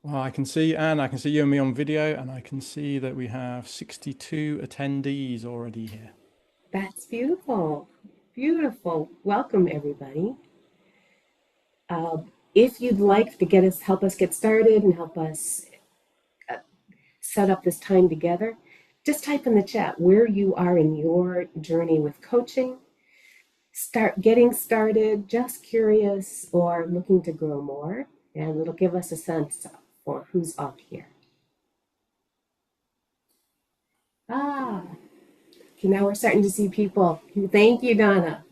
Well, I can see Anne, I can see you and me on video, and I can see that we have 62 attendees already here. That's beautiful. Beautiful. Welcome, everybody. If you'd like to help us get started and help us set up this time together, just type in the chat where you are in your journey with coaching. Start getting started, just curious, or looking to grow more, and it'll give us a sense for who's up here. Ah, okay, now we're starting to see people. Thank you, Donna.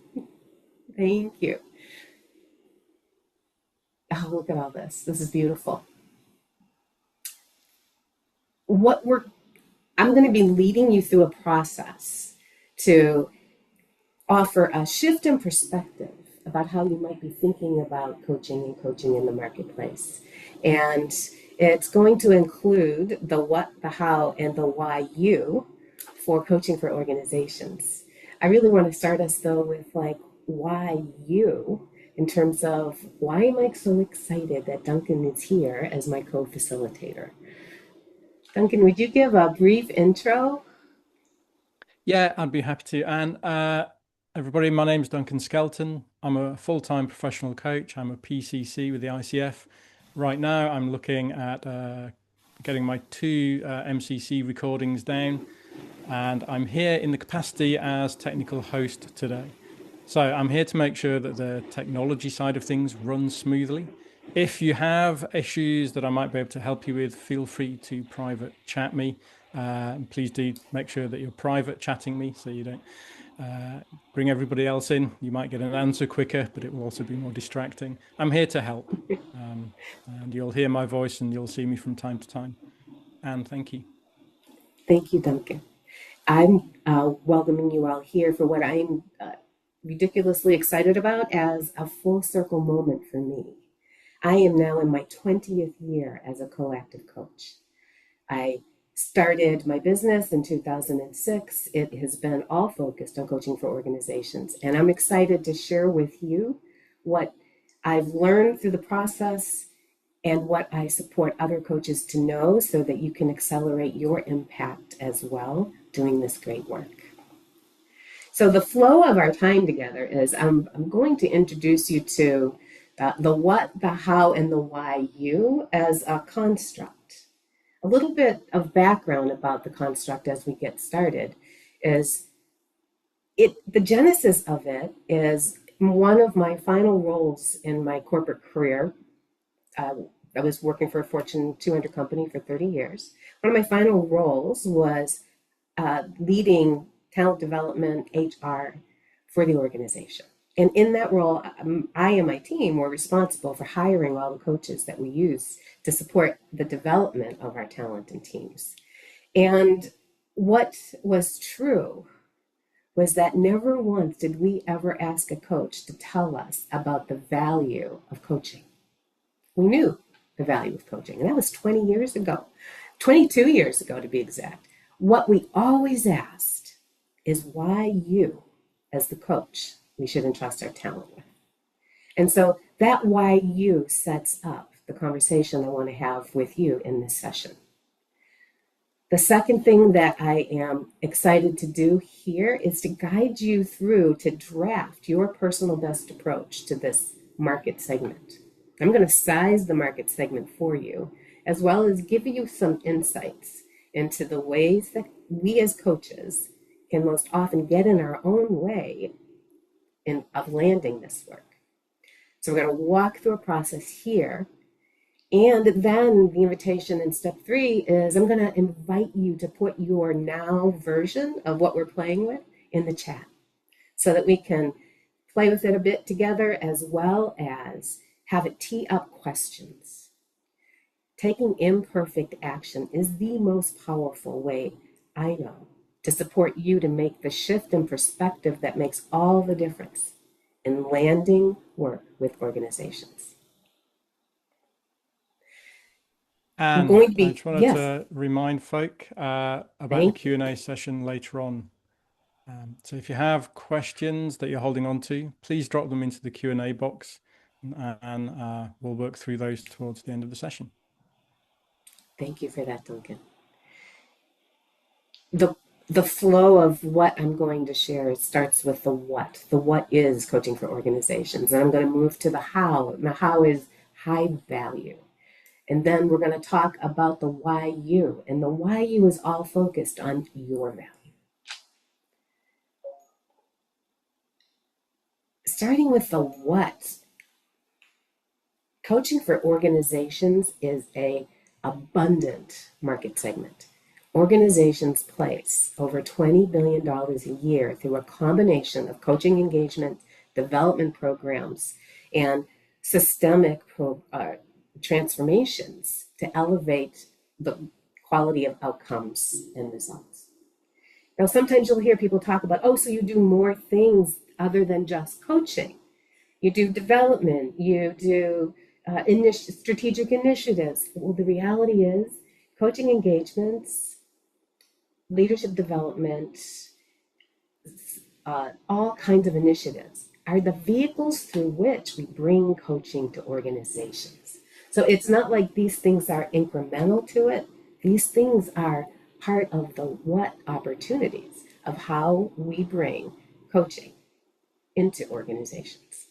Thank you. Oh, look at all this. This is beautiful. What we're I'm going to be leading you through a process to offer a shift in perspective about how you might be thinking about coaching and coaching in the marketplace. And it's going to include the what, the how, and the why you for coaching for organizations. I really want to start us though with like why you in terms of why am I so excited that Duncan is here as my co-facilitator. Duncan, would you give a brief intro? Yeah, I'd be happy to. And everybody, my name's Duncan Skelton. I'm a full-time professional coach. I'm a PCC with the ICF. Right now, I'm looking at getting my two MCC recordings down, and I'm here in the capacity as technical host today. So I'm here to make sure that the technology side of things runs smoothly. If you have issues that I might be able to help you with, feel free to private chat me. Please do make sure that you're private chatting me so you don't bring everybody else in. You might get an answer quicker, but it will also be more distracting. I'm here to help. And you'll hear my voice and you'll see me from time to time. And thank you. Thank you, Duncan. I'm welcoming you all here for what I'm ridiculously excited about as a full circle moment for me. I am now in my 20th year as a coactive coach. I started my business in 2006. It has been all focused on coaching for organizations. And I'm excited to share with you what I've learned through the process and what I support other coaches to know so that you can accelerate your impact as well doing this great work. So the flow of our time together is I'm going to introduce you to the what, the how, and the why you as a construct. A little bit of background about the construct as we get started is the genesis of it is one of my final roles in my corporate career. I was working for a Fortune 200 company for 30 years. One of my final roles was leading talent development, HR for the organization. And in that role, I and my team were responsible for hiring all the coaches that we use to support the development of our talent and teams. And what was true was that never once did we ever ask a coach to tell us about the value of coaching. We knew the value of coaching, and that was 20 years ago, 22 years ago to be exact. What we always asked is why you, as the coach, we should entrust our talent with. And so that why you sets up the conversation I want to have with you in this session. The second thing that I am excited to do here is to guide you through to draft your personal best approach to this market segment. I'm going to size the market segment for you, as well as give you some insights into the ways that we as coaches can most often get in our own way of landing this work. So we're going to walk through a process here. And then the invitation in step 3 is I'm going to invite you to put your now version of what we're playing with in the chat so that we can play with it a bit together as well as have it tee up questions. Taking imperfect action is the most powerful way I know to support you to make the shift in perspective that makes all the difference in landing work with organizations. I'm And going to I be, just wanted yes, to remind folk about the thank you. Q&A session later on. So if you have questions that you're holding on to, please drop them into the Q&A box and we'll work through those towards the end of the session. Thank you for that, Duncan. The the flow of what I'm going to share starts with the what. The what is coaching for organizations. And I'm going to move to the how. The how is high value. And then we're going to talk about the why you. And the why you is all focused on your value. Starting with the what, coaching for organizations is a abundant market segment. Organizations place over $20 billion a year through a combination of coaching engagement, development programs, and systemic transformations to elevate the quality of outcomes and results. Now, sometimes you'll hear people talk about, oh, so you do more things other than just coaching. You do development, you do strategic initiatives. Well, the reality is coaching engagements, leadership development, all kinds of initiatives are the vehicles through which we bring coaching to organizations. So it's not like these things are incremental to it. These things are part of the what opportunities of how we bring coaching into organizations.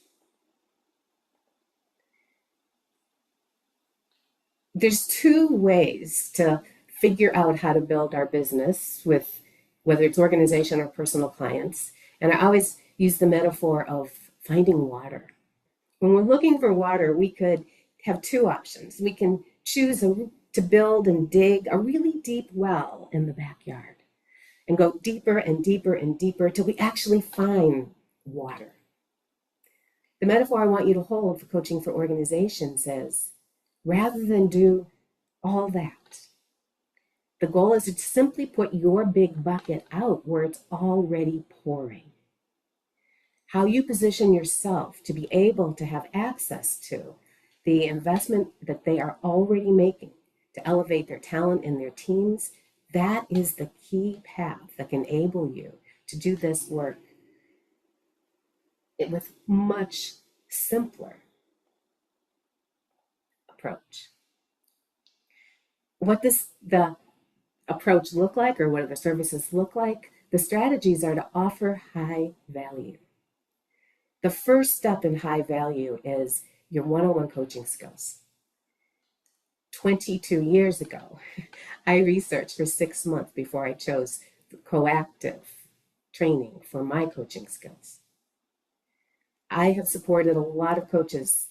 There's two ways to figure out how to build our business with whether it's organization or personal clients. And I always use the metaphor of finding water. When we're looking for water, we could have two options. We can choose to build and dig a really deep well in the backyard and go deeper and deeper and deeper till we actually find water. The metaphor I want you to hold for coaching for organizations is rather than do all that, the goal is to simply put your big bucket out where it's already pouring. How you position yourself to be able to have access to the investment that they are already making to elevate their talent and their teams, that is the key path that can enable you to do this work with much simpler approach. What does the approach look like, or what do the services look like? The strategies are to offer high value. The first step in high value is your one-on-one coaching skills. 22 years ago, I researched for 6 months before I chose proactive training for my coaching skills. I have supported a lot of coaches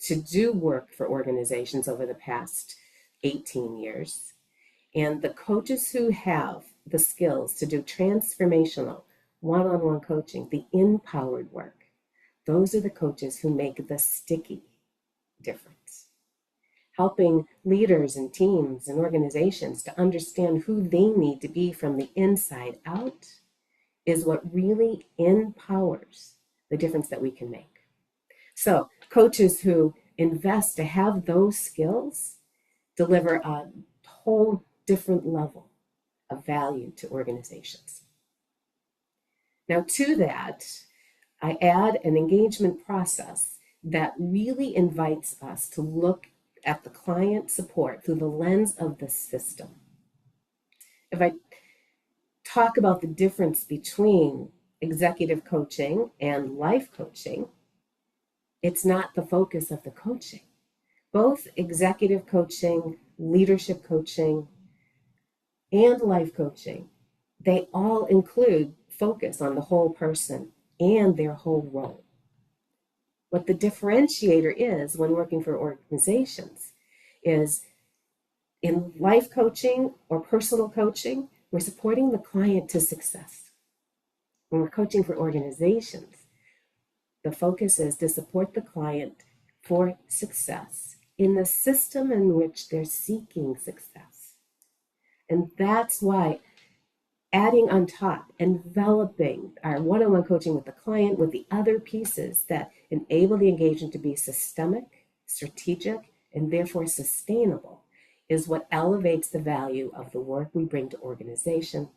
to do work for organizations over the past 18 years. And the coaches who have the skills to do transformational one-on-one coaching, the empowered work, those are the coaches who make the sticky difference. Helping leaders and teams and organizations to understand who they need to be from the inside out is what really empowers the difference that we can make. So coaches who invest to have those skills deliver a whole different level of value to organizations. Now, to that, I add an engagement process that really invites us to look at the client support through the lens of the system. If I talk about the difference between executive coaching and life coaching, it's not the focus of the coaching. Both executive coaching, leadership coaching, and life coaching, they all include focus on the whole person and their whole role. What the differentiator is when working for organizations is in life coaching or personal coaching, we're supporting the client to success. When we're coaching for organizations, the focus is to support the client for success in the system in which they're seeking success. And that's why adding on top, enveloping our one-on-one coaching with the client with the other pieces that enable the engagement to be systemic, strategic, and therefore sustainable is what elevates the value of the work we bring to organization,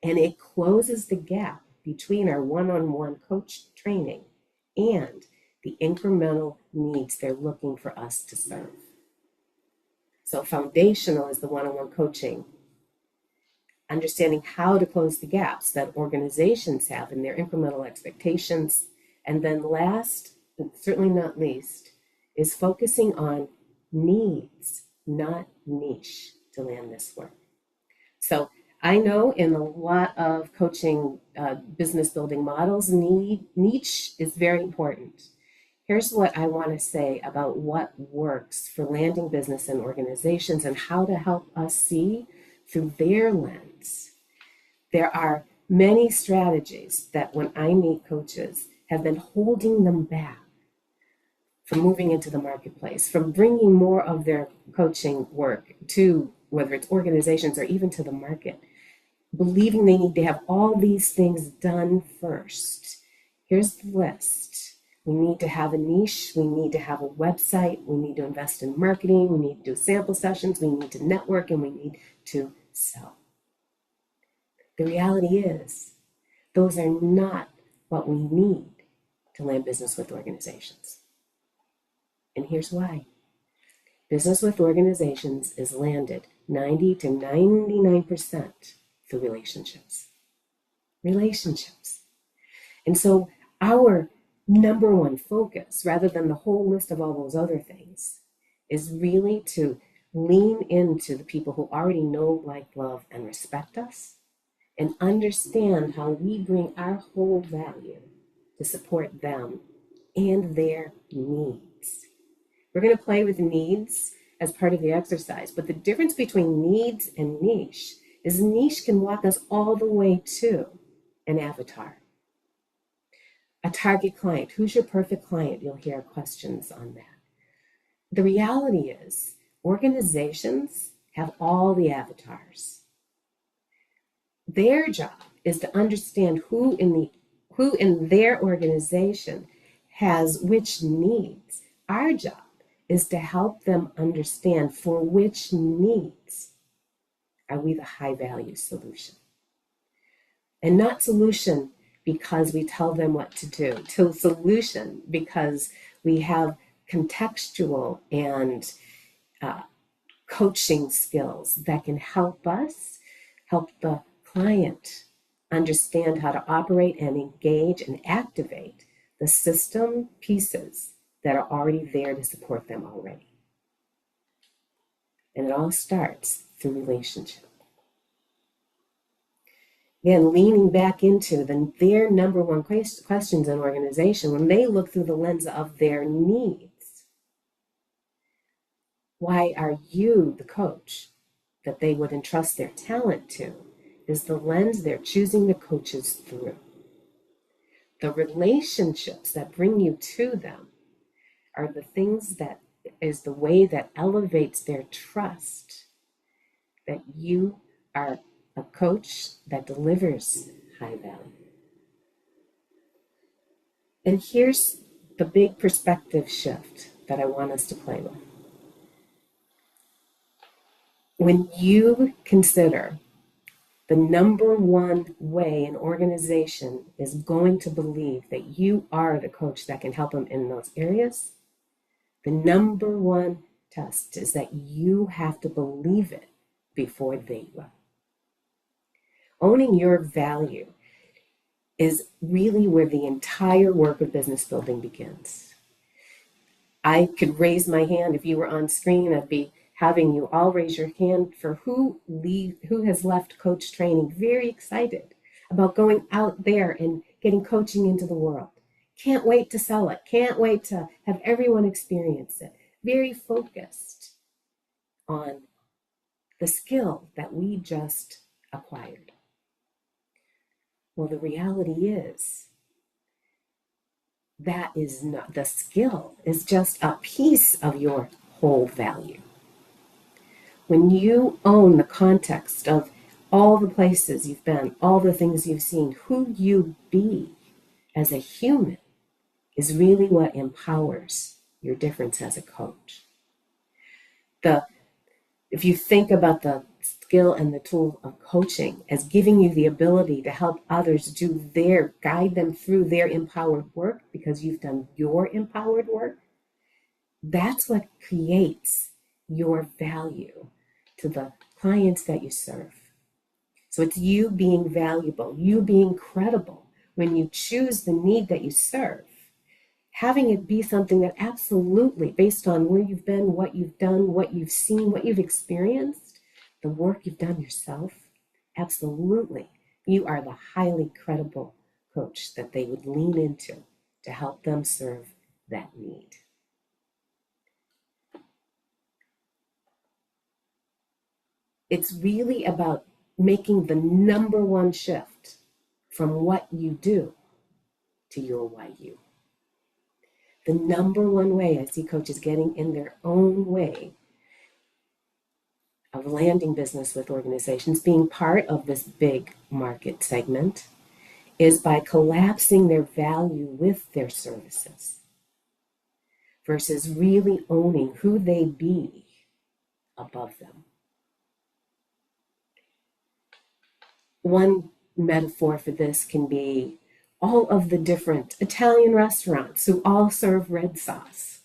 and it closes the gap between our one-on-one coach training and the incremental needs they're looking for us to serve. So foundational is the one-on-one coaching, understanding how to close the gaps that organizations have in their incremental expectations. And then last, but certainly not least, is focusing on needs, not niche, to land this work. So I know in a lot of coaching business building models, niche is very important. Here's what I want to say about what works for landing business and organizations and how to help us see through their lens. There are many strategies that when I meet coaches have been holding them back from moving into the marketplace, from bringing more of their coaching work to whether it's organizations or even to the market, believing they need to have all these things done first. Here's the list. We need to have a niche. We need to have a website. We need to invest in marketing. We need to do sample sessions. We need to network, and we need to sell. The reality is, those are not what we need to land business with organizations. And here's why. Business with organizations is landed 90 to 99% through relationships. Relationships. And so our number one focus, rather than the whole list of all those other things, is really to lean into the people who already know, like, love, and respect us, and understand how we bring our whole value to support them and their needs. We're going to play with needs as part of the exercise, but the difference between needs and niche is niche can walk us all the way to an avatar. A target client. Who's your perfect client? You'll hear questions on that. The reality is organizations have all the avatars. Their job is to understand who in their organization has which needs. Our job is to help them understand for which needs are we the high value solution. And not solution because we tell them what to do, to solution because we have contextual and coaching skills that can help us help the client understand how to operate and engage and activate the system pieces that are already there to support them already. And it all starts through relationship. Again, leaning back into their number one questions in organization when they look through the lens of their needs. Why are you the coach that they would entrust their talent to? Is the lens they're choosing the coaches through. The relationships that bring you to them are the things that is the way that elevates their trust that you are a coach that delivers high value. And here's the big perspective shift that I want us to play with. When you consider the number one way an organization is going to believe that you are the coach that can help them in those areas, the number one test is that you have to believe it before they will. Owning your value is really where the entire work of business building begins. I could raise my hand if you were on screen. I'd be having you all raise your hand for who has left coach training very excited about going out there and getting coaching into the world. Can't wait to sell it. Can't wait to have everyone experience it. Very focused on the skill that we just acquired. Well, the reality is that is not, the skill is just a piece of your whole value. When you own the context of all the places you've been, all the things you've seen, who you be as a human is really what empowers your difference as a coach. If you think about the skill and the tool of coaching as giving you the ability to help others guide them through their empowered work because you've done your empowered work, that's what creates your value to the clients that you serve. So it's you being valuable, you being credible when you choose the need that you serve. Having it be something that absolutely, based on where you've been, what you've done, what you've seen, what you've experienced, the work you've done yourself, absolutely, you are the highly credible coach that they would lean into to help them serve that need. It's really about making the number one shift from what you do to your why you. The number one way I see coaches getting in their own way of landing business with organizations, being part of this big market segment, is by collapsing their value with their services versus really owning who they be above them. One metaphor for this can be all of the different Italian restaurants who all serve red sauce.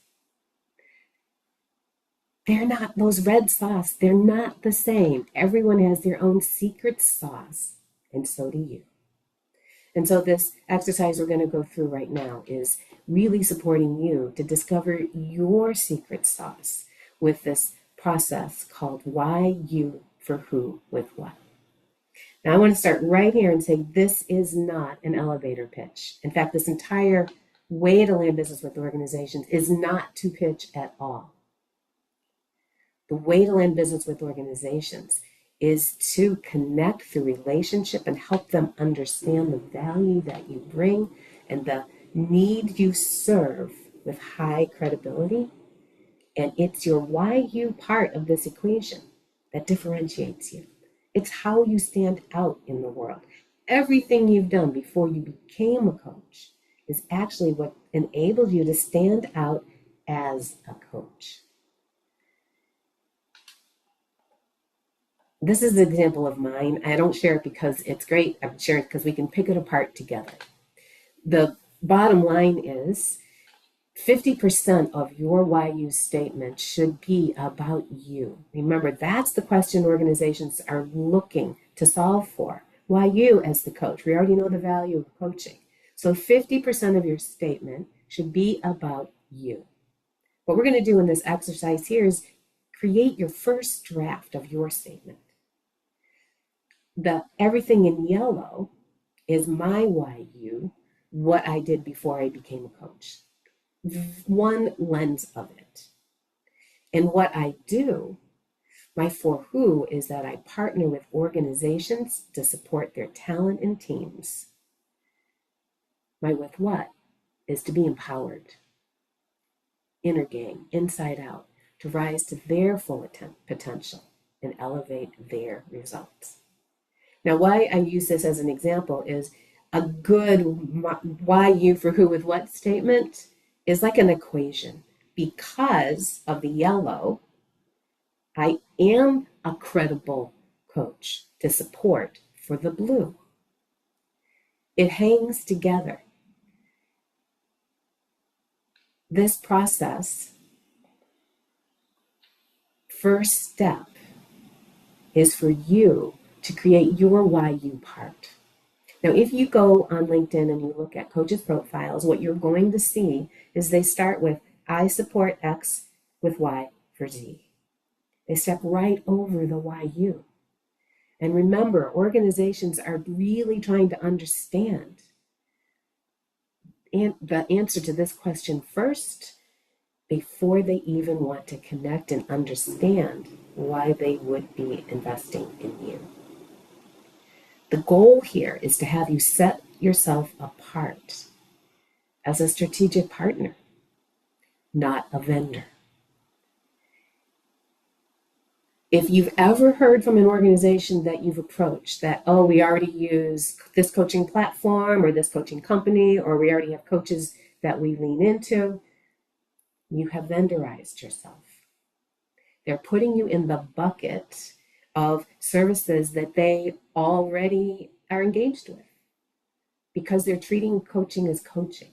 They're not, those red sauce, they're not the same. Everyone has their own secret sauce, and so do you. And so this exercise we're going to go through right now is really supporting you to discover your secret sauce with this process called Why You for Who with What. Now I want to start right here and say this is not an elevator pitch. In fact, this entire way to land business with organizations is not to pitch at all. The way to land business with organizations is to connect through relationship and help them understand the value that you bring and the need you serve with high credibility. And it's your why you part of this equation that differentiates you. It's how you stand out in the world. Everything you've done before you became a coach is actually what enabled you to stand out as a coach. This is an example of mine. I don't share it because it's great. I share it because we can pick it apart together. The bottom line is 50% of your why you statement should be about you. Remember, that's the question organizations are looking to solve for. Why you as the coach? We already know the value of coaching. So 50% of your statement should be about you. What we're going to do in this exercise here is create your first draft of your statement. The everything in yellow is my why you, what I did before I became a coach. One lens of it. And what I do, my for who, is that I partner with organizations to support their talent and teams. My with what is to be empowered, inner game, inside out, to rise to their full potential and elevate their results. Now, why I use this as an example is a good why you for who with what statement is like an equation. Because of the yellow, I am a credible coach to support for the blue. It hangs together. This process, first step, is for you to create your why you part. Now, if you go on LinkedIn and you look at coaches' profiles, what you're going to see is they start with, I support X with Y for Z. They step right over the why you. And remember, organizations are really trying to understand the answer to this question first before they even want to connect and understand why they would be investing in you. The goal here is to have you set yourself apart as a strategic partner, not a vendor. If you've ever heard from an organization that you've approached that, oh, we already use this coaching platform or this coaching company, or we already have coaches that we lean into, you have vendorized yourself. They're putting you in the bucket of services that they already are engaged with because they're treating coaching as coaching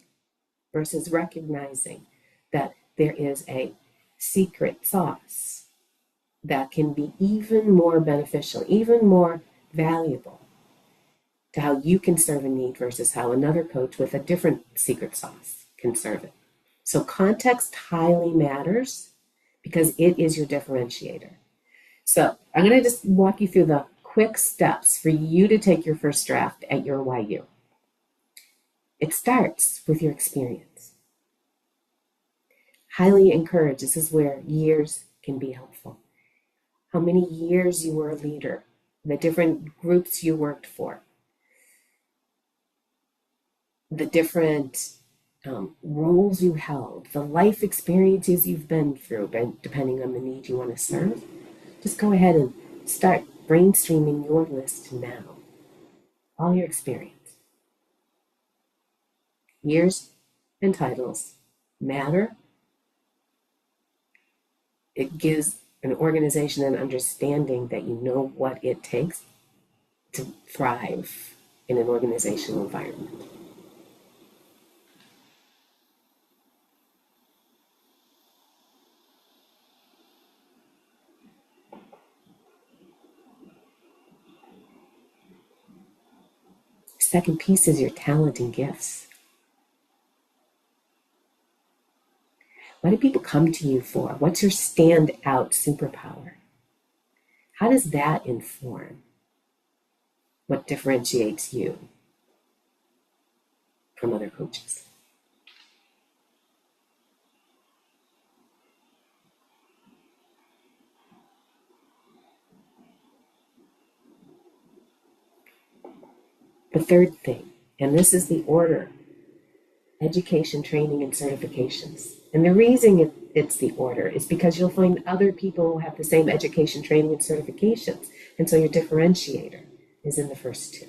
versus recognizing that there is a secret sauce that can be even more beneficial, even more valuable to how you can serve a need versus how another coach with a different secret sauce can serve it. So context highly matters because it is your differentiator. So I'm going to just walk you through the quick steps for you to take your first draft at your YU. It starts with your experience. Highly encourage, this is where years can be helpful. How many years you were a leader, the different groups you worked for, the different roles you held, the life experiences you've been through, depending on the need you want to serve. Just go ahead and start brainstorming your list now. All your experience. Years and titles matter. It gives an organization an understanding that you know what it takes to thrive in an organizational environment. Second piece is your talent and gifts. What do people come to you for? What's your standout superpower? How does that inform what differentiates you from other coaches? The third thing, and this is the order: education, training, and certifications. And the reason it's the order is because you'll find other people who have the same education, training, and certifications. And so your differentiator is in the first two.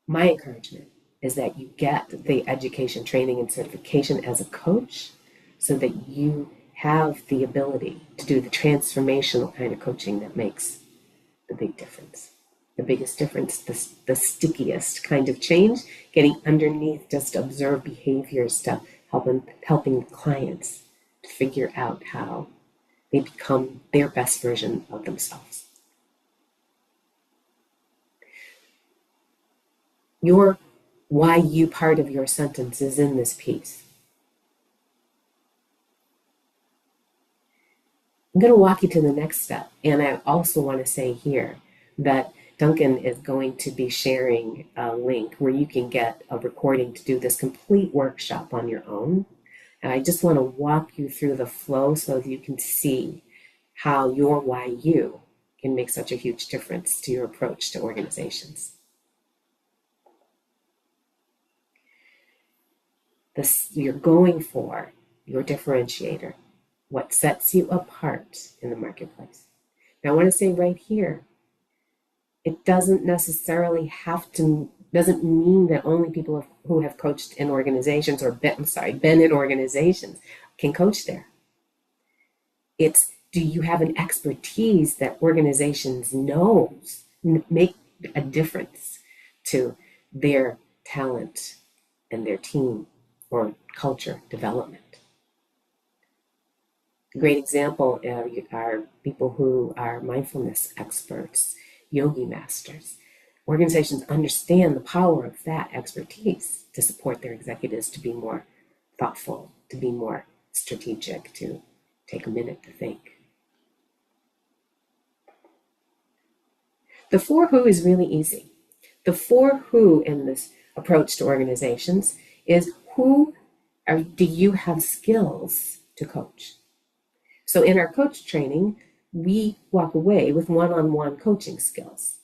My encouragement is that you get the education, training, and certification as a coach so that you have the ability to do the transformational kind of coaching that makes the big difference. The biggest difference, the stickiest kind of change, getting underneath just observed behaviors to helping clients to figure out how they become their best version of themselves. Your why you part of your sentence is in this piece. I'm going to walk you to the next step. And I also want to say here that Duncan is going to be sharing a link where you can get a recording to do this complete workshop on your own. And I just want to walk you through the flow so that you can see how your why you can make such a huge difference to your approach to organizations. You're going for your differentiator, what sets you apart in the marketplace. Now, I want to say right here, it doesn't necessarily doesn't mean that only people who have coached in organizations or been in organizations can coach there. It's, do you have an expertise that organizations knows make a difference to their talent and their team or culture development? A great example are people who are mindfulness experts, yogi masters. Organizations understand the power of that expertise to support their executives to be more thoughtful, to be more strategic, to take a minute to think. The 4 who is really easy. The 4 who in this approach to organizations is do you have skills to coach? So in our coach training, we walk away with one-on-one coaching skills.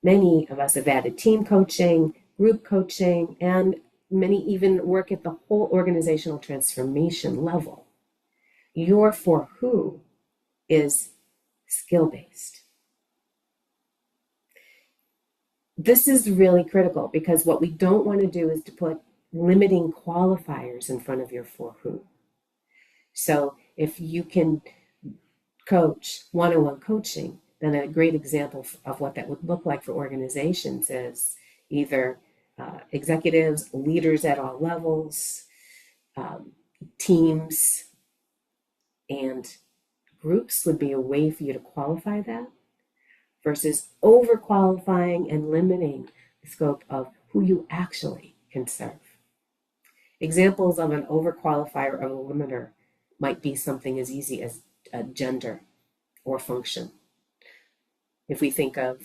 Many of us have added team coaching, group coaching, and many even work at the whole organizational transformation level. Your 4 who is skill-based. This is really critical because what we don't want to do is to put limiting qualifiers in front of your 4 who. So if you can coach one-on-one coaching, then a great example of what that would look like for organizations is either executives, leaders at all levels, teams, And groups would be a way for you to qualify that versus overqualifying and limiting the scope of who you actually can serve. Examples of an overqualifier or a limiter might be something as easy as gender or function. If we think of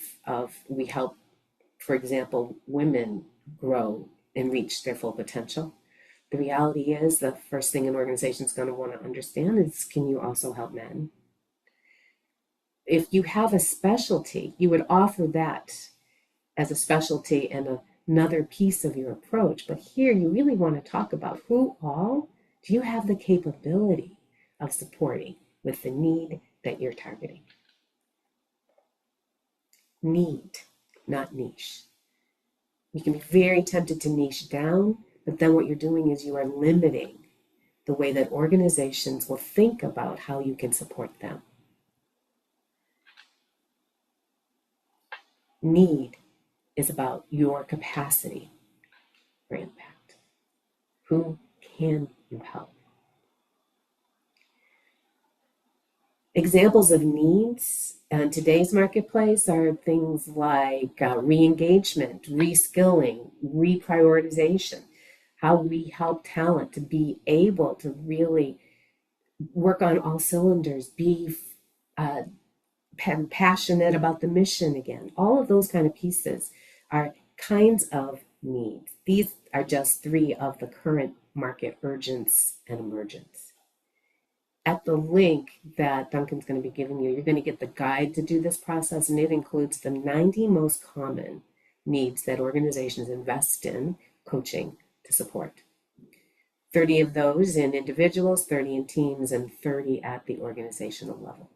we help, for example, women grow and reach their full potential, the reality is the first thing an organization is going to want to understand is, can you also help men? If you have a specialty, you would offer that as a specialty and another piece of your approach. But here you really want to talk about who all do you have the capability of supporting with the need that you're targeting. Need, not niche. You can be very tempted to niche down, but then what you're doing is you are limiting the way that organizations will think about how you can support them. Need is about your capacity for impact. Who can you help? Examples of needs in today's marketplace are things like re-engagement, reskilling, reprioritization, how we help talent to be able to really work on all cylinders, be passionate about the mission again. All of those kind of pieces are kinds of needs. These are just three of the current market urgents and emergence. At the link that Duncan's going to be giving you, you're going to get the guide to do this process, and it includes the 90 most common needs that organizations invest in coaching to support. 30 of those in individuals, 30 in teams, and 30 at the organizational level.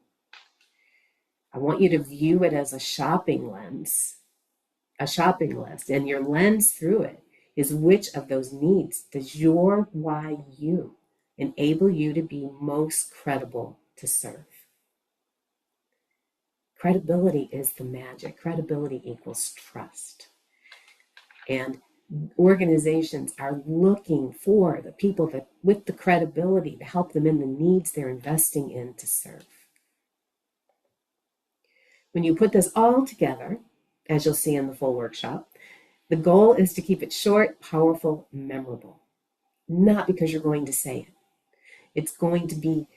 I want you to view it as a shopping lens, a shopping list, and your lens through it is which of those needs does your why you enable you to be most credible to serve. Credibility is the magic. Credibility equals trust. And organizations are looking for the people that with the credibility to help them in the needs they're investing in to serve. When you put this all together, as you'll see in the full workshop, the goal is to keep it short, powerful, memorable. Not because you're going to say it. It's going to be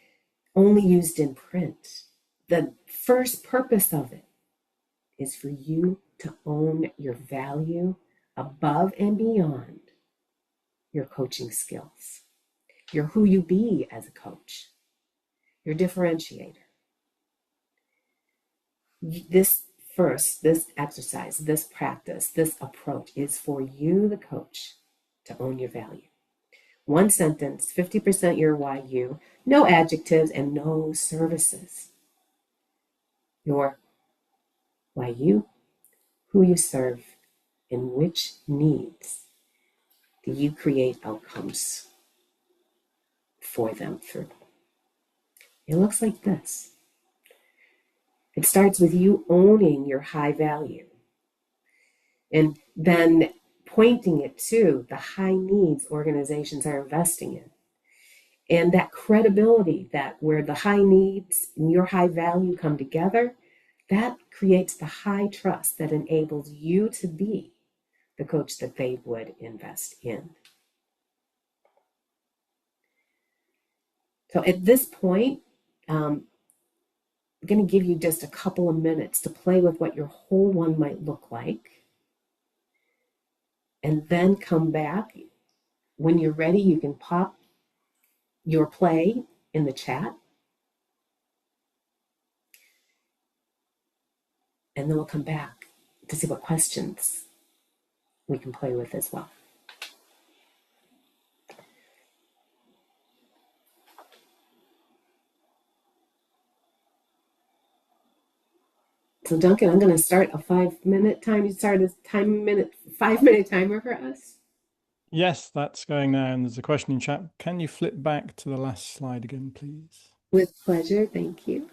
only used in print. The first purpose of it is for you to own your value above and beyond your coaching skills. You're who you be as a coach. Your differentiator. This exercise, this practice, this approach is for you, the coach, to own your value. One sentence, 50% your why you, no adjectives and no services. Your why you, who you serve, and which needs do you create outcomes for them through. It looks like this. It starts with you owning your high value and then pointing it to the high needs organizations are investing in. And that credibility, that where the high needs and your high value come together, that creates the high trust that enables you to be the coach that they would invest in. So at this point, I'm going to give you just a couple of minutes to play with what your whole one might look like. And then come back. When you're ready, you can pop your play in the chat. And then we'll come back to see what questions we can play with as well. So Duncan, I'm going to start a 5-minute time. You start a 5-minute timer for us. Yes, that's going now. And there's a question in chat. Can you flip back to the last slide again, please? With pleasure. Thank you.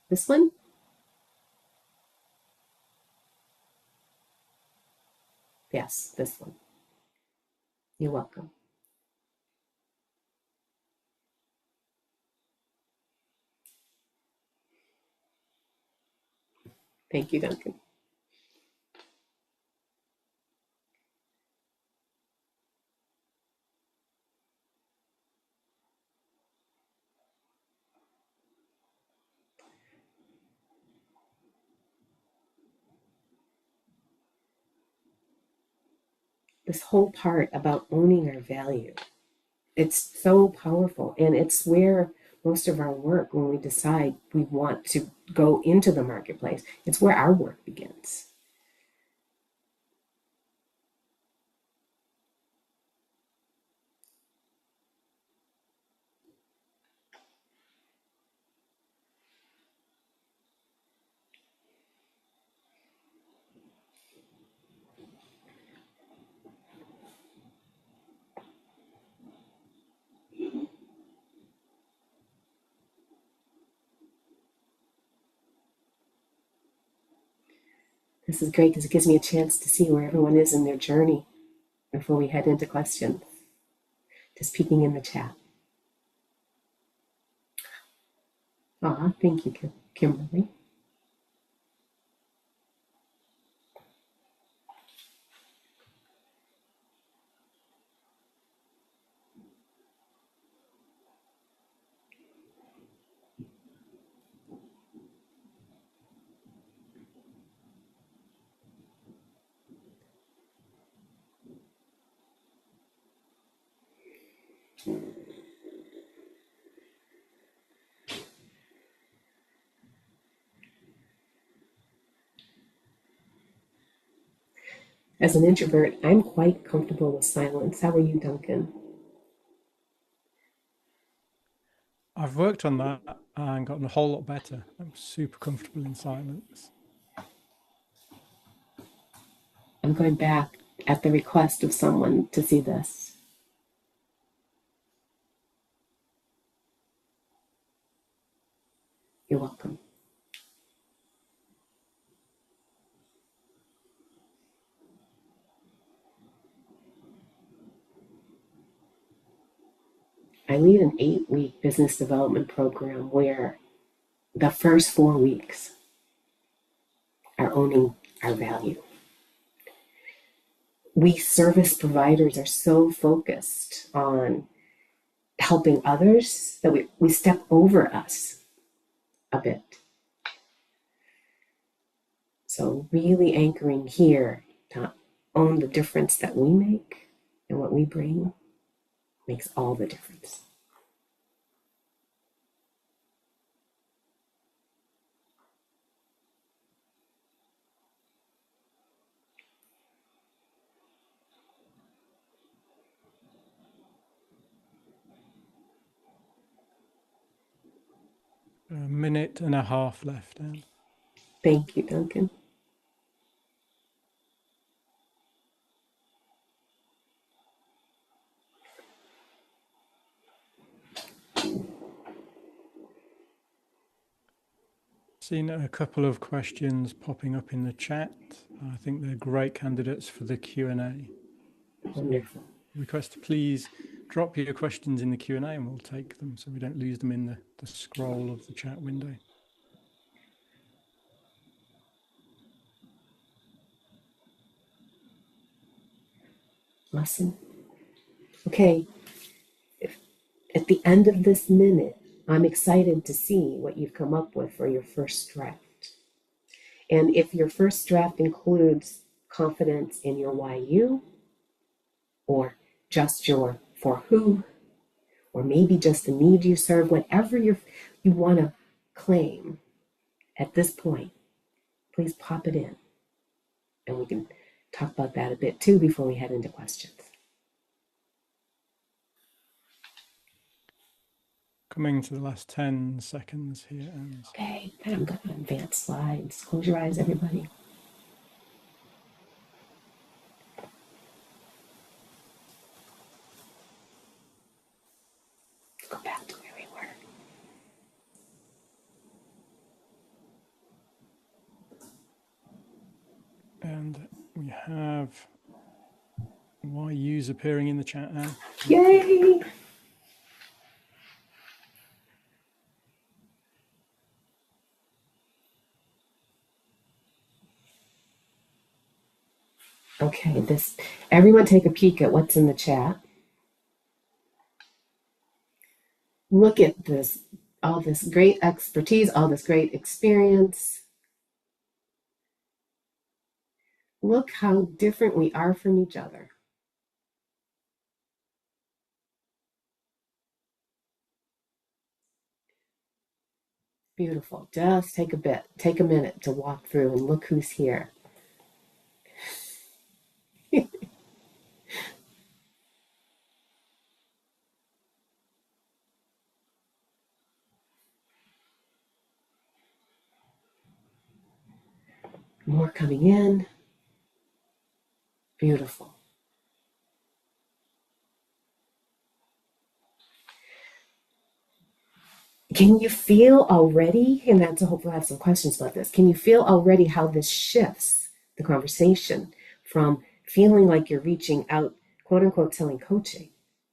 This one? Yes, this one. You're welcome. Thank you, Duncan. This whole part about owning our value, it's so powerful, and it's where most of our work, when we decide we want to go into the marketplace, it's where our work begins. This is great because it gives me a chance to see where everyone is in their journey before we head into questions. Just peeking in the chat. Thank you, Kimberly. As an introvert, I'm quite comfortable with silence. How are you, Duncan? I've worked on that and gotten a whole lot better. I'm super comfortable in silence. I'm going back at the request of someone to see this. You're welcome. I lead an 8-week business development program where the first 4 weeks are owning our value. We service providers are so focused on helping others that we step over us a bit. So really anchoring here to own the difference that we make and what we bring makes all the difference. A minute and a half left, Anne. Thank you, Duncan. Seen a couple of questions popping up in the chat. I think they're great candidates for the Q&A. Wonderful. Request to please drop your questions in the Q&A and we'll take them so we don't lose them in the scroll of the chat window. Awesome. Okay, at the end of this minute, I'm excited to see what you've come up with for your first draft. And if your first draft includes confidence in your why you, or just your for who, or maybe just the need you serve, whatever you want to claim at this point, please pop it in. And we can talk about that a bit too before we head into questions. Coming to the last 10 seconds here. Anne. Okay, I'm going to advance slides. Close your eyes, everybody. Go back to where we were. And we have YU's appearing in the chat now. Yay! Okay, everyone take a peek at what's in the chat. Look at this, all this great expertise, all this great experience. Look how different we are from each other. Beautiful. Just take a minute to walk through and look who's here. More coming in. Beautiful. Can you feel already, and that's hopefully I have some questions about this. Can you feel already how this shifts the conversation from feeling like you're reaching out, quote unquote, selling coaching,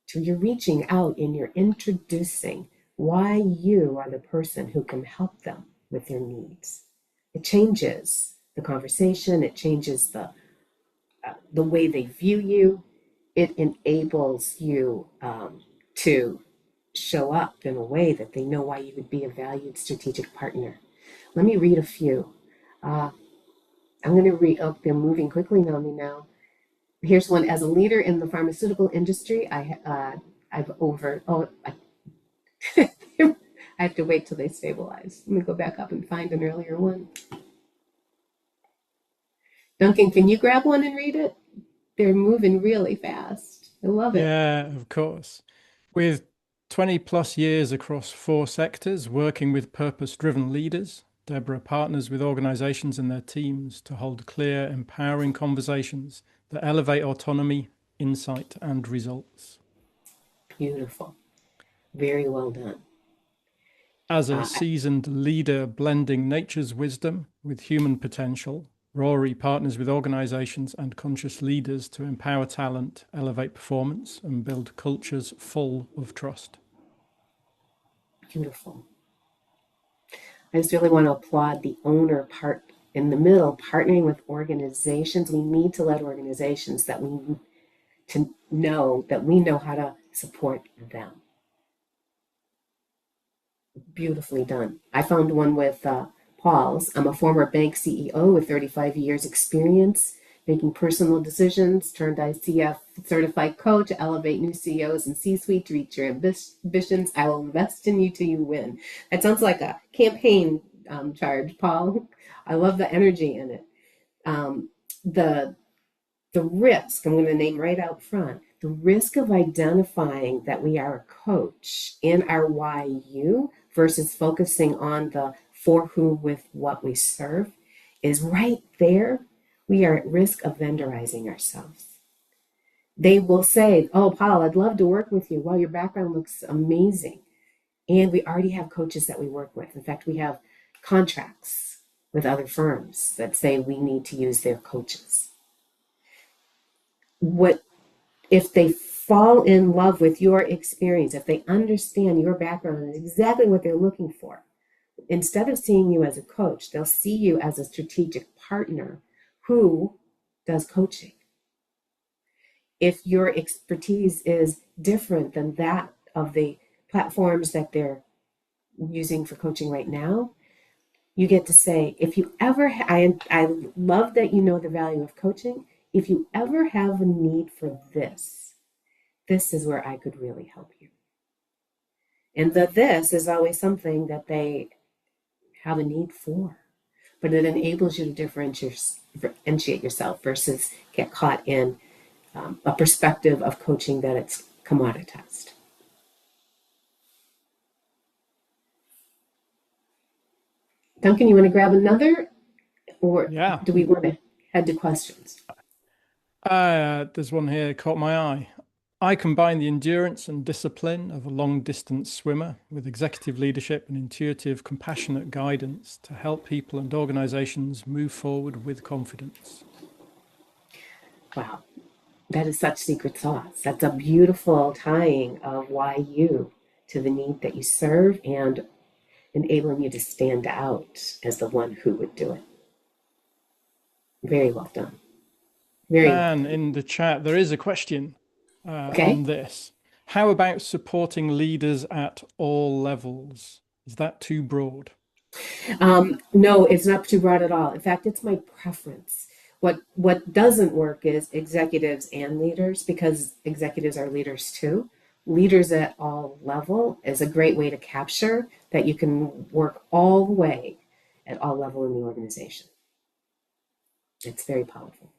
to you're reaching out and you're introducing why you are the person who can help them with their needs? It changes the conversation. It changes the way they view you. It enables you to show up in a way that they know why you would be a valued strategic partner. Let me read a few. I'm going to read, oh, they're moving quickly on me now. Here's one. As a leader in the pharmaceutical industry, I've over, oh, I have to wait till they stabilize. Let me go back up and find an earlier one. Duncan, can you grab one and read it? They're moving really fast. I love it. Yeah, of course. With 20 plus years across 4 sectors, working with purpose-driven leaders, Deborah partners with organizations and their teams to hold clear, empowering conversations that elevate autonomy, insight, and results. Beautiful. Very well done. As a Uh, seasoned leader blending nature's wisdom with human potential, Rory partners with organizations and conscious leaders to empower talent, elevate performance, and build cultures full of trust. Beautiful. I just really want to applaud the owner part in the middle, partnering with organizations. We need to let organizations that we to know that we know how to support them. Beautifully done. I found one with Paul's. I'm a former bank CEO with 35 years experience making personal decisions, turned ICF certified coach, elevate new CEOs and C-suite to reach your ambitions. I will invest in you till you win. That sounds like a campaign charge, Paul. I love the energy in it. Um, the the risk, I'm going to name right out front, the risk of identifying that we are a coach in our why you versus focusing on the for who with what we serve is right there. We are at risk of vendorizing ourselves. They will say, oh, Paul, I'd love to work with you. Well, your background looks amazing. And we already have coaches that we work with. In fact, we have contracts with other firms that say we need to use their coaches. What if they fall in love with your experience, if they understand your background and exactly what they're looking for, instead of seeing you as a coach, they'll see you as a strategic partner who does coaching. If your expertise is different than that of the platforms that they're using for coaching right now, you get to say, if you ever, I love that you know the value of coaching. If you ever have a need for this is where I could really help you. And this is always something that they have a need for, but it enables you to differentiate yourself versus get caught in a perspective of coaching that it's commoditized. Duncan, you want to grab another, or Yeah. do we want to head to questions? There's one here that caught my eye. I combine the endurance and discipline of a long distance swimmer with executive leadership and intuitive, compassionate guidance to help people and organizations move forward with confidence. Wow, that is such secret sauce. That's a beautiful tying of why you to the need that you serve and enabling you to stand out as the one who would do it. Very well done. Very And important. in the chat, there is a question Okay. on this. How about supporting leaders at all levels? Is that too broad? No, it's not too broad at all. In fact, it's my preference. What doesn't work is executives and leaders, because executives are leaders too. Leaders at all level is a great way to capture that you can work all the way at all level in the organization. It's very powerful.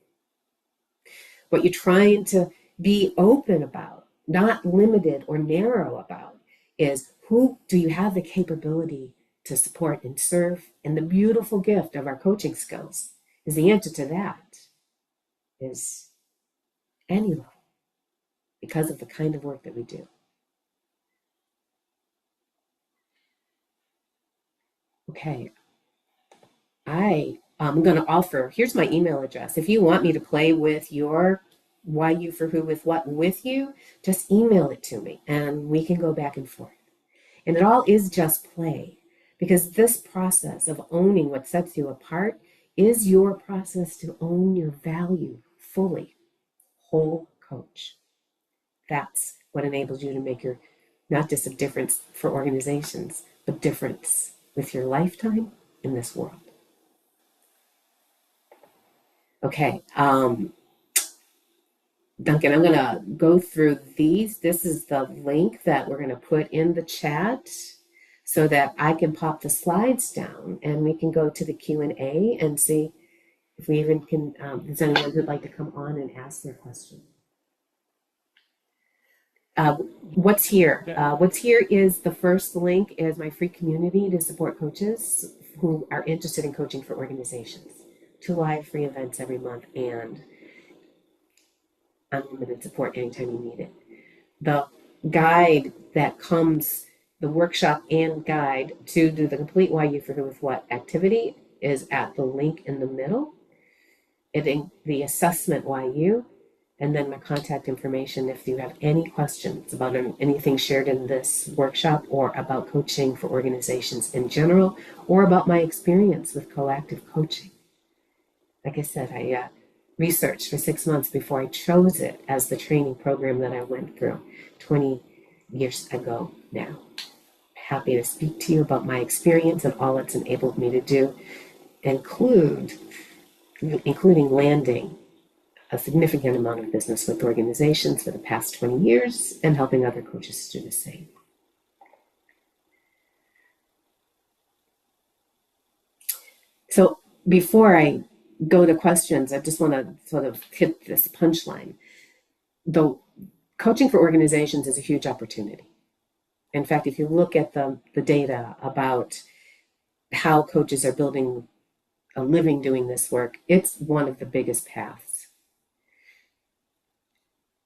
What you're trying to be open about, not limited or narrow about, is who do you have the capability to support and serve? And the beautiful gift of our coaching skills is the answer to that is any level because of the kind of work that we do. Okay, I'm going to offer, here's my email address. If you want me to play with your why you for who with what with you, just email it to me and we can go back and forth. And it all is just play because this process of owning what sets you apart is your process to own your value fully, whole coach. That's what enables you to make your not just a difference for organizations, but difference with your lifetime in this world. Okay, Duncan, I'm going to go through these. This is the link that we're going to put in the chat so that I can pop the slides down and we can go to the Q&A and see if we even can, there's anyone who'd like to come on and ask their question. What's here? Yeah. What's here is the first link is my free community to support coaches who are interested in coaching for organizations. 2 live free events every month and unlimited support anytime you need it. The guide that comes, the workshop and guide to do the complete why you for who with what activity is at the link in the middle. The assessment why you, and then my contact information if you have any questions about anything shared in this workshop or about coaching for organizations in general or about my experience with coactive coaching. Like I said, I researched for 6 months before I chose it as the training program that I went through 20 years ago now. Happy to speak to you about my experience and all it's enabled me to do, including landing a significant amount of business with organizations for the past 20 years and helping other coaches do the same. So before I go to questions, I just want to sort of hit this punchline. The coaching for organizations is a huge opportunity. In fact, if you look at the data about how coaches are building a living doing this work, it's one of the biggest paths.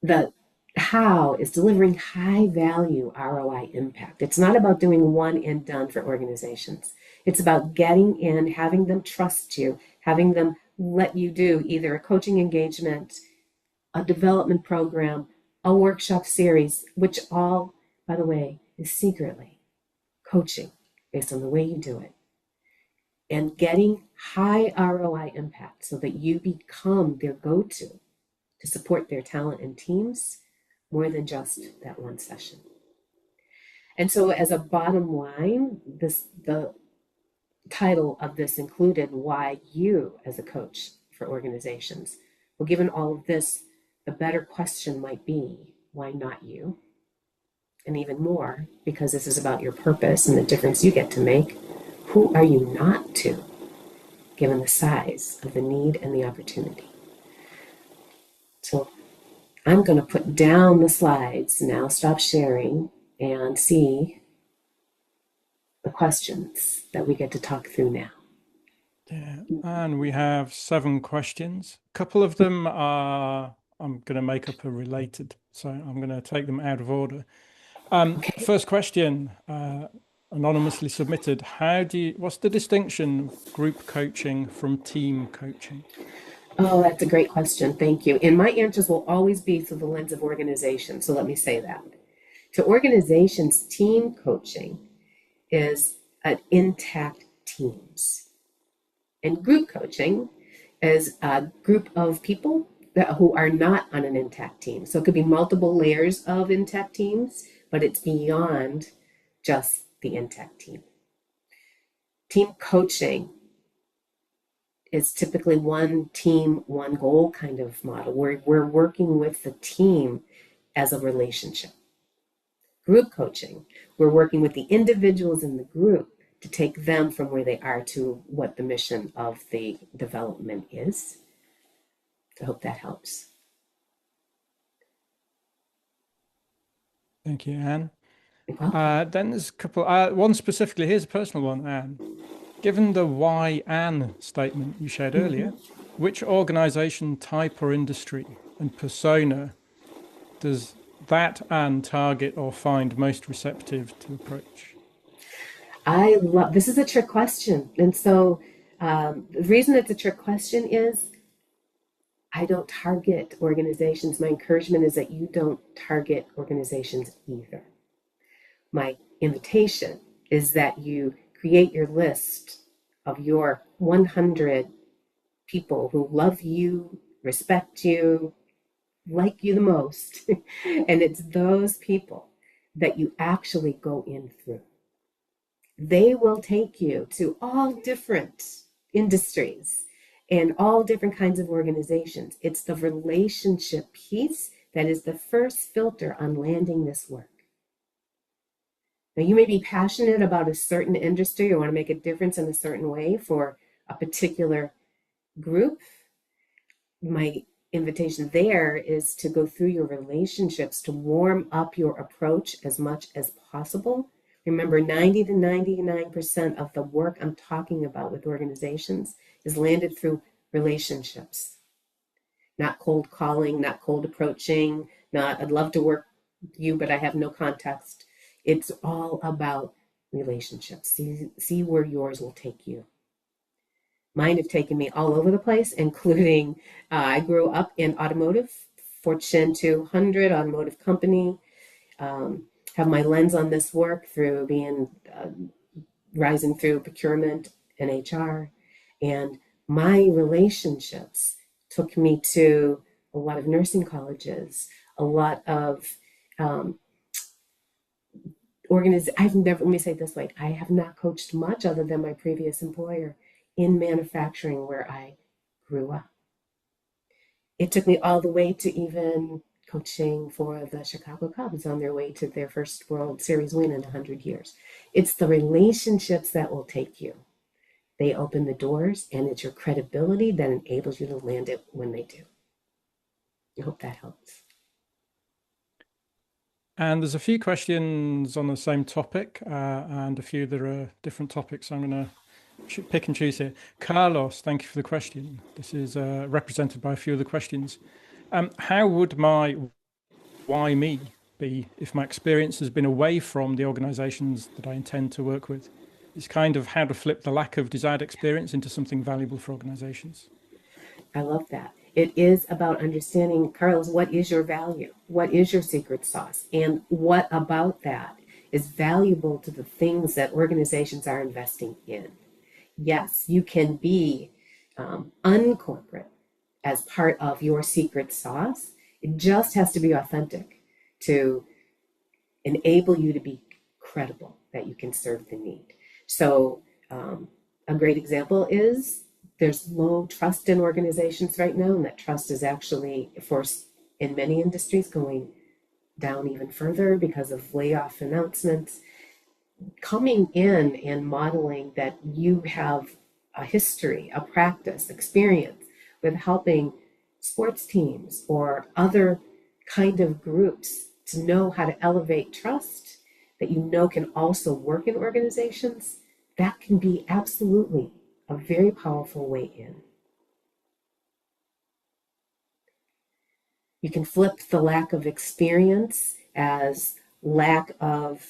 The how is delivering high value ROI impact. It's not about doing one and done for organizations. It's about getting in, having them trust you, having them let you do either a coaching engagement, a development program, a workshop series, which all, by the way, is secretly coaching based on the way you do it. And getting high ROI impact so that you become their go-to to support their talent and teams more than just that one session. And so as a bottom line, the title of this included why you as a coach for organizations. Well, given all of this, the better question might be, why not you? And even more, because this is about your purpose and the difference you get to make, who are you not to, given the size of the need and the opportunity? So I'm going to put down the slides now, stop sharing, and see the questions that we get to talk through now. Yeah, and we have 7 questions. A couple of them are, I'm going to make up a related, so I'm going to take them out of order. Okay. First question, anonymously submitted. What's the distinction of group coaching from team coaching? Oh, that's a great question. Thank you. And my answers will always be through the lens of organization. So let me say that. To organizations, team coaching is an intact teams. And group coaching is a group of people who are not on an intact team. So it could be multiple layers of intact teams, but it's beyond just the intact team. Team coaching is typically one team, one goal kind of model where we're working with the team as a relationship. Group coaching, we're working with the individuals in the group to take them from where they are to what the mission of the development is. I hope that helps. Thank you, Anne. You're welcome. Then there's a couple, one specifically, here's a personal one, Anne. Given the why Anne statement you shared earlier, which organization type or industry and persona does that Anne target or find most receptive to approach? I love this is a trick question. And so the reason it's a trick question is I don't target organizations. My encouragement is that you don't target organizations either. My invitation is that you create your list of your 100 people who love you, respect you, like you the most. And it's those people that you actually go in through. They will take you to all different industries and all different kinds of organizations. It's the relationship piece that is the first filter on landing this work. Now, you may be passionate about a certain industry or want to make a difference in a certain way for a particular group. My invitation there is to go through your relationships to warm up your approach as much as possible. Remember, 90 to 99% of the work I'm talking about with organizations is landed through relationships, not cold calling, not cold approaching, not I'd love to work with you, but I have no context. It's all about relationships. See where yours will take you. Mine have taken me all over the place, including I grew up in automotive, Fortune 200 automotive company. Have my lens on this work through being rising through procurement and HR. And my relationships took me to a lot of nursing colleges, a lot of I've never, let me say it this way, I have not coached much other than my previous employer in manufacturing where I grew up. It took me all the way to even coaching for the Chicago Cubs on their way to their first World Series win in 100 years. It's the relationships that will take you. They open the doors, and it's your credibility that enables you to land it when they do. I hope that helps. And there's a few questions on the same topic and a few that are different topics. I'm going to pick and choose here. Carlos, thank you for the question. This is represented by a few of the questions. How would my why me be if my experience has been away from the organizations that I intend to work with? It's kind of how to flip the lack of desired experience into something valuable for organizations. I love that. It is about understanding, Carlos, what is your value? What is your secret sauce? And what about that is valuable to the things that organizations are investing in? Yes, you can be uncorporate as part of your secret sauce. It just has to be authentic to enable you to be credible that you can serve the need. So, a great example is there's low trust in organizations right now, and that trust is actually, in many industries, going down even further because of layoff announcements. Coming in and modeling that you have a history, a practice, experience with helping sports teams or other kind of groups to know how to elevate trust that you know can also work in organizations, that can be absolutely a very powerful way in. You can flip the lack of experience as lack of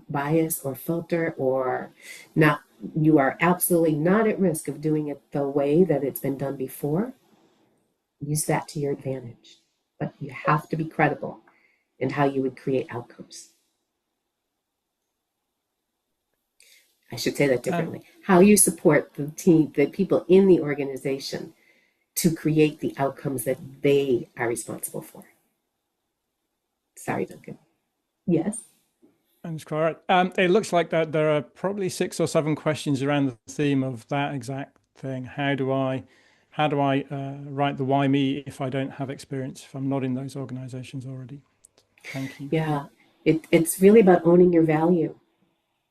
bias or filter, or not. You are absolutely not at risk of doing it the way that it's been done before. Use that to your advantage, but you have to be credible in how you would create outcomes. I should say that And differently. How you support the team, the people in the organization to create the outcomes that they are responsible for. Sorry, Duncan. Yes. That's correct. It looks like that there are probably 6 or 7 questions around the theme of that exact thing. How do I write the why me if I don't have experience, if I'm not in those organizations already? Thank you for that. Yeah. It's really about owning your value.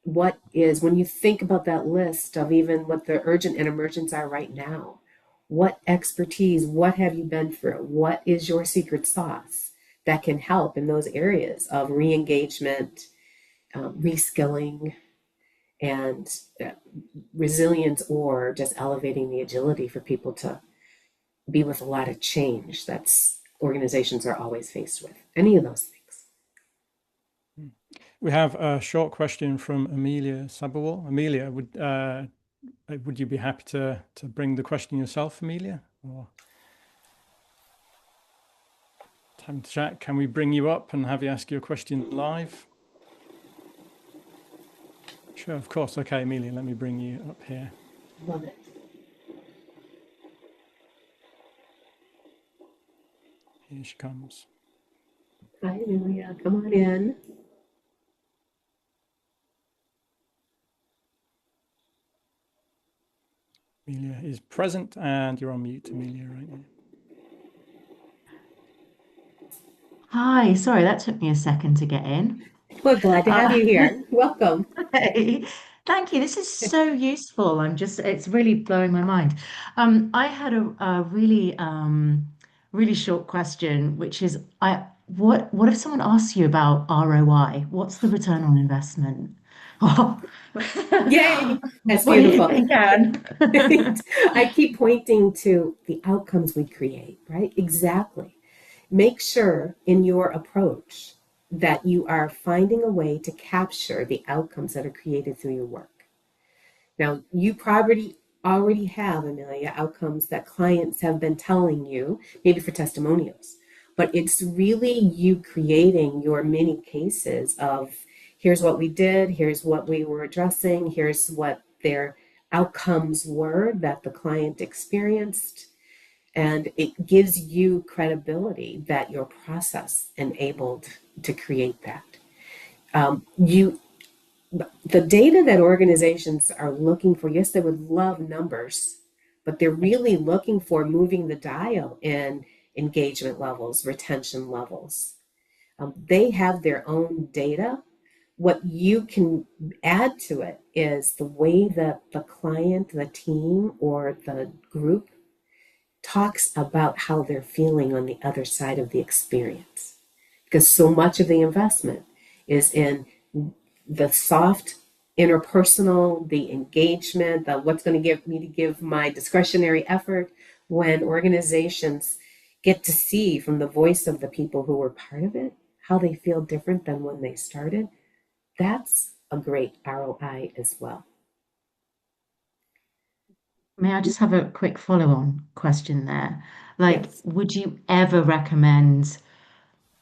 What is, when you think about that list of even what the urgent and emergents are right now, what expertise, what have you been through? What is your secret sauce that can help in those areas of re-engagement, reskilling, and resilience, or just elevating the agility for people to be with a lot of change that's organizations are always faced with? Any of those things. We have a short question from Amelia Sabawal. Amelia, would you be happy to bring the question yourself, Amelia? Or time to chat. Can we bring you up and have you ask your question live? Sure, of course. Okay, Amelia, let me bring you up here. Love it. Here she comes. Hi, Amelia. Come on in. Amelia is present and you're on mute, Amelia, right now. Hi, sorry, that took me a second to get in. We're glad to have Uh, you here. Welcome. hey, thank you. This is so useful. It's really blowing my mind. I had a really, really short question, which is, what if someone asks you about ROI? What's the return on investment? Oh, Yay. That's what do you beautiful. think, Anne? I keep pointing to the outcomes we create, right? Exactly. Make sure in your approach that you are finding a way to capture the outcomes that are created through your work. Now, you probably already have, Amelia, outcomes that clients have been telling you, maybe for testimonials, but it's really you creating your mini cases of here's what we did, here's what we were addressing, here's what their outcomes were that the client experienced. And it gives you credibility that your process enabled to create that. You the data that organizations are looking for, yes, they would love numbers, but they're really looking for moving the dial in engagement levels, retention levels. They have their own data. What you can add to it is the way that the client, the team, or the group talks about how they're feeling on the other side of the experience. Because so much of the investment is in the soft interpersonal, the engagement, the what's going to give me to give my discretionary effort. When organizations get to see from the voice of the people who were part of it how they feel different than when they started, that's a great ROI as well. May I just have a quick follow-on question there? Like, Yes. would you ever recommend,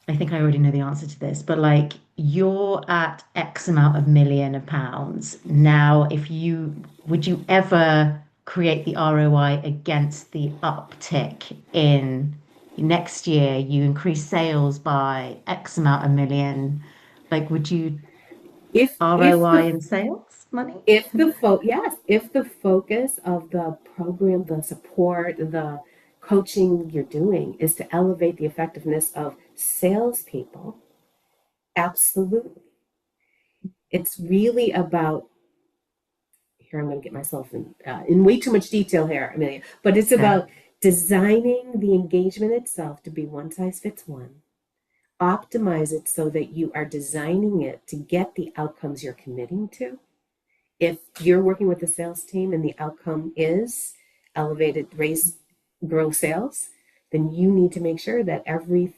I think I already know the answer to this, but like you're at X amount of million of pounds. Now, if you would you ever create the ROI against the uptick in next year, you increase sales by X amount of million. Like, would you If ROI the in sales money? yes, if the focus of the program, the support, the coaching you're doing is to elevate the effectiveness of salespeople, absolutely. It's really about, here I'm going to get myself in way too much detail here, Amelia, but it's Okay. about designing the engagement itself to be one size fits one. Optimize it so that you are designing it to get the outcomes you're committing to. If you're working with the sales team and the outcome is elevated, raise, grow sales, then you need to make sure that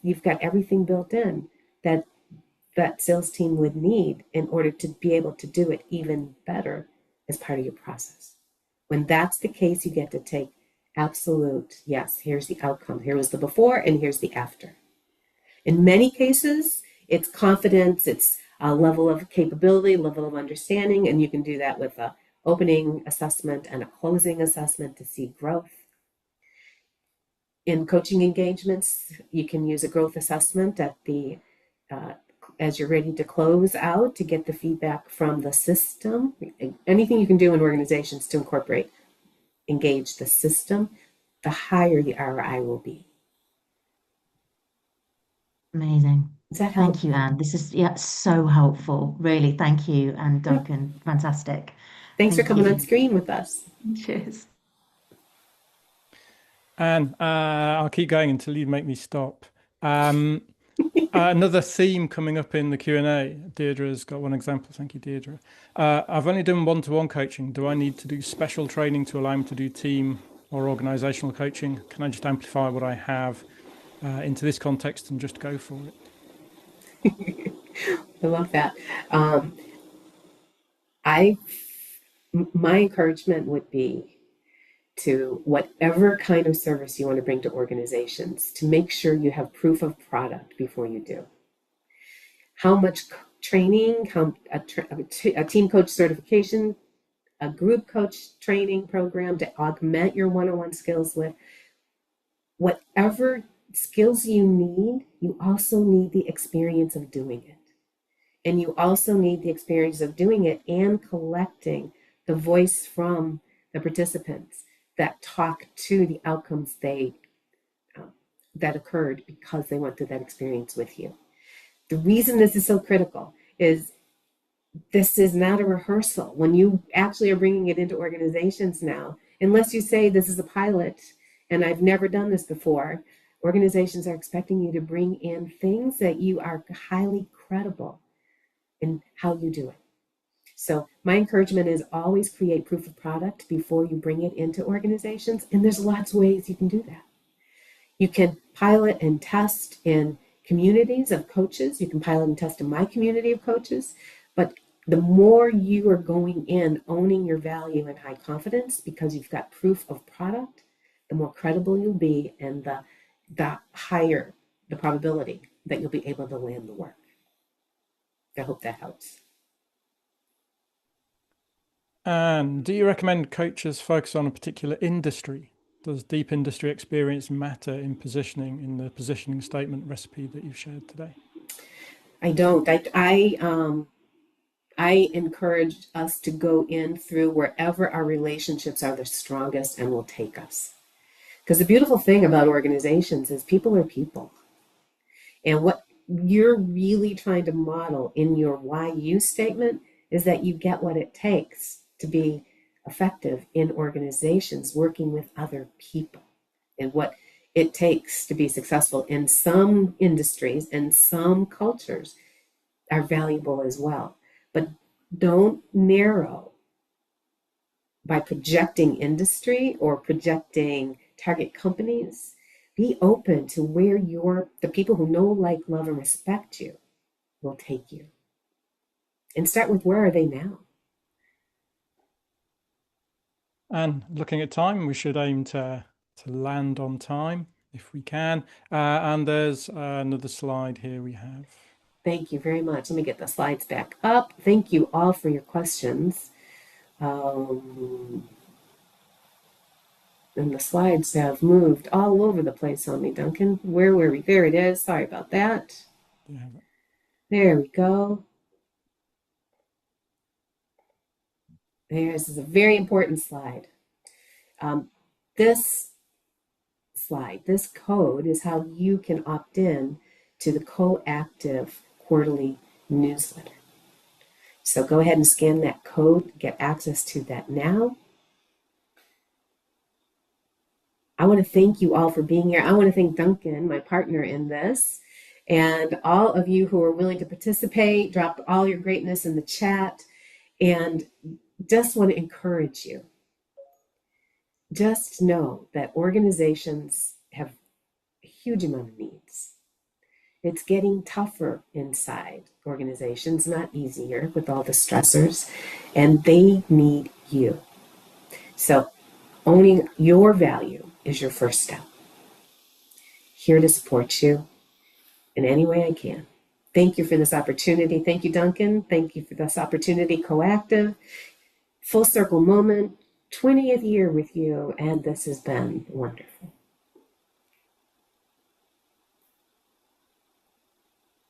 you've got everything built in that that sales team would need in order to be able to do it even better as part of your process. When that's the case, you get to take absolute, yes, here's the outcome. Here was the before and here's the after. In many cases, it's confidence, it's a level of capability, level of understanding, and you can do that with a opening assessment and a closing assessment to see growth. in coaching engagements, you can use a growth assessment at the as you're ready to close out to get the feedback from the system. Anything you can do in organizations to engage the system, the higher the ROI will be. Amazing. Does that help? Thank you, Anne. This is, yeah, so helpful. Really, thank you. And Yeah. Duncan, fantastic. Thanks for Thank coming on you. screen with us. Cheers. And I'll keep going until you make me stop. Another theme coming up in the Q&A. Deirdre's got one example. Thank you, Deirdre. I've only done one-to-one coaching. Do I need to do special training to allow me to do team or organizational coaching? Can I just amplify what I have into this context and just go for it? I love that. My encouragement would be to whatever kind of service you want to bring to organizations, to make sure you have proof of product before you do. How much training, a team coach certification, a group coach training program to augment your one-on-one skills with, whatever skills you need, you also need the experience of doing it. And you also need the experience of doing it and collecting the voice from the participants that talk to the outcomes that occurred because they went through that experience with you. The reason this is so critical is this is not a rehearsal. When you actually are bringing it into organizations now, unless you say this is a pilot and I've never done this before, organizations are expecting you to bring in things that you are highly credible in how you do it. So my encouragement is always create proof of product before you bring it into organizations. And there's lots of ways you can do that. You can pilot and test in communities of coaches. You can pilot and test in my community of coaches. But the more you are going in, owning your value and high confidence because you've got proof of product, the more credible you'll be and the higher the probability that you'll be able to land the work. I hope that helps. And do you recommend coaches focus on a particular industry? Does deep industry experience matter in positioning in the positioning statement recipe that you've shared today? I don't. I encourage us to go in through wherever our relationships are the strongest and will take us. Because the beautiful thing about organizations is people are people. And what you're really trying to model in your why you statement is that you get what it takes to be effective in organizations working with other people and what it takes to be successful in some industries and some cultures are valuable as well. But don't narrow by projecting industry or projecting target companies. Be open to where the people who know, like, love, and respect you will take you. And start with where are they now? And looking at time, we should aim to land on time if we can. And there's another slide here we have. Thank you very much. Let me get the slides back up. Thank you all for your questions. And the slides have moved all over the place on me, Duncan. Where were we? There it is. Sorry about that. Yeah. There we go. This is a very important slide. This slide, this code is how you can opt in to the Coactive quarterly newsletter. So go ahead and scan that code, get access to that now. I want to thank you all for being here. I want to thank Duncan, my partner in this, and all of you who are willing to participate, dropped all your greatness in the chat, and just want to encourage you. Just know that organizations have a huge amount of needs. It's getting tougher inside organizations, not easier with all the stressors, and they need you. So owning your value is your first step. Here to support you in any way I can. Thank you for this opportunity. Thank you, Duncan. Thank you for this opportunity, Coactive. Full circle moment, 20th year with you, and this has been wonderful.